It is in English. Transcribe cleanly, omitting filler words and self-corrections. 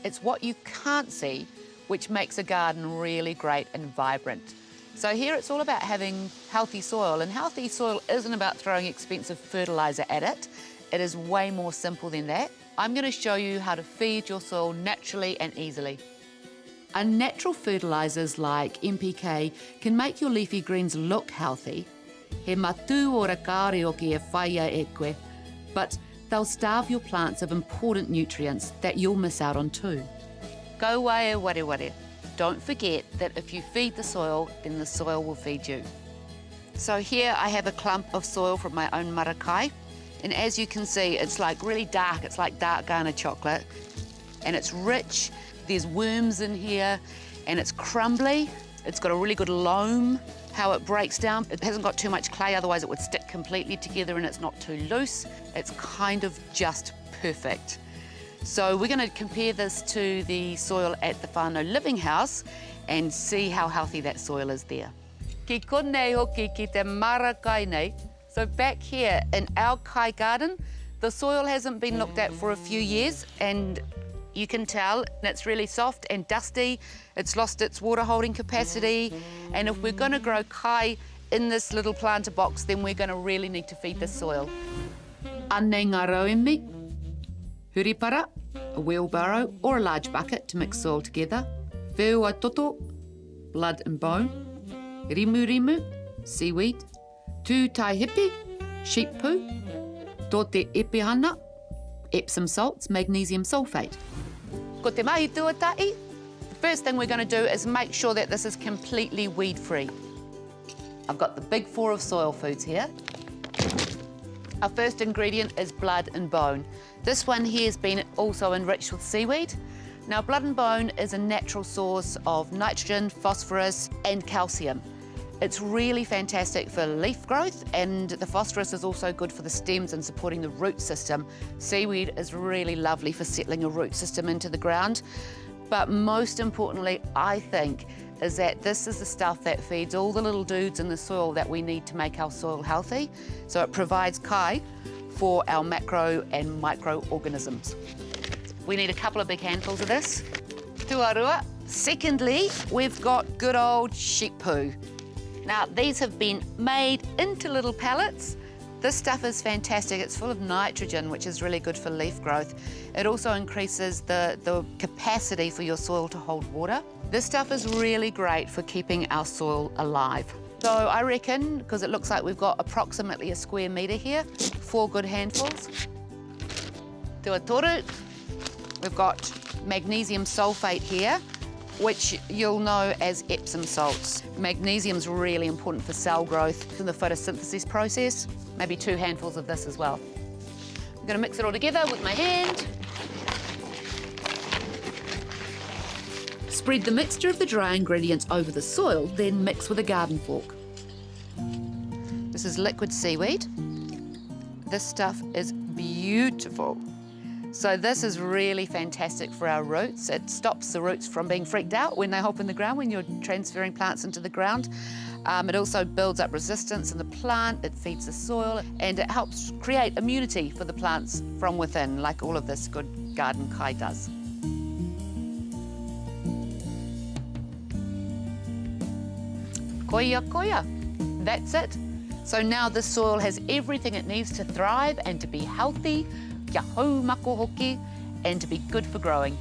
It's what you can't see which makes a garden really great and vibrant. So here it's all about having healthy soil, and healthy soil isn't about throwing expensive fertiliser at it. It is way more simple than that. I'm going to show you how to feed your soil naturally and easily. Unnatural fertilisers like NPK can make your leafy greens look healthy. He matu ora kāore o ki e whaia e koe, but they'll starve your plants of important nutrients that you'll miss out on too. Go wae ware ware. Don't forget that if you feed the soil, then the soil will feed you. So here I have a clump of soil from my own marakai, and as you can see, it's like really dark. It's like dark Ghana chocolate, and it's rich. There's worms in here, and it's crumbly. It's got a really good loam, how it breaks down. It hasn't got too much clay, otherwise it would stick completely together, and it's not too loose. It's kind of just perfect. So we're going to compare this to the soil at the Whānau Living house and see how healthy that soil is there. Ki konei hoki ki te marakai nei. So back here in our kai garden, the soil hasn't been looked at for a few years, and you can tell it's really soft and dusty. It's lost its water holding capacity. And if we're going to grow kai in this little planter box, then we're going to really need to feed this soil. Anei ngā rauemi, huripara, a wheelbarrow or a large bucket to mix soil together. Whēua toto, blood and bone. Rimu rimu, seaweed. Tū tai hipi, sheep poo. Tō te epihana, Epsom salts, magnesium sulfate. Ko te mahi tuatai. The first thing we're going to do is make sure that this is completely weed-free. I've got the big 4 of soil foods here. Our first ingredient is blood and bone. This one here has been also enriched with seaweed. Now, blood and bone is a natural source of nitrogen, phosphorus and calcium. It's really fantastic for leaf growth, and the phosphorus is also good for the stems and supporting the root system. Seaweed is really lovely for settling a root system into the ground. But most importantly, I think, is that this is the stuff that feeds all the little dudes in the soil that we need to make our soil healthy. So it provides kai for our macro and microorganisms. We need a couple of big handfuls of this. Tuarua. Secondly, we've got good old sheep poo. Now, these have been made into little pellets. This stuff is fantastic. It's full of nitrogen, which is really good for leaf growth. It also increases the capacity for your soil to hold water. This stuff is really great for keeping our soil alive. So I reckon, because it looks like we've got approximately a square metre here, 4 good handfuls. Tuatoru. We've got magnesium sulfate here, which you'll know as Epsom salts. Magnesium's really important for cell growth in the photosynthesis process. Maybe 2 handfuls of this as well. I'm going to mix it all together with my hand. Spread the mixture of the dry ingredients over the soil, then mix with a garden fork. This is liquid seaweed. This stuff is beautiful. So this is really fantastic for our roots. It stops the roots from being freaked out when they hop in the ground, when you're transferring plants into the ground. It also builds up resistance in the plant, it feeds the soil, and it helps create immunity for the plants from within, like all of this good garden kai does. Koia koia, that's it. So now this soil has everything it needs to thrive and to be healthy, kia hau mako hoki, and to be good for growing.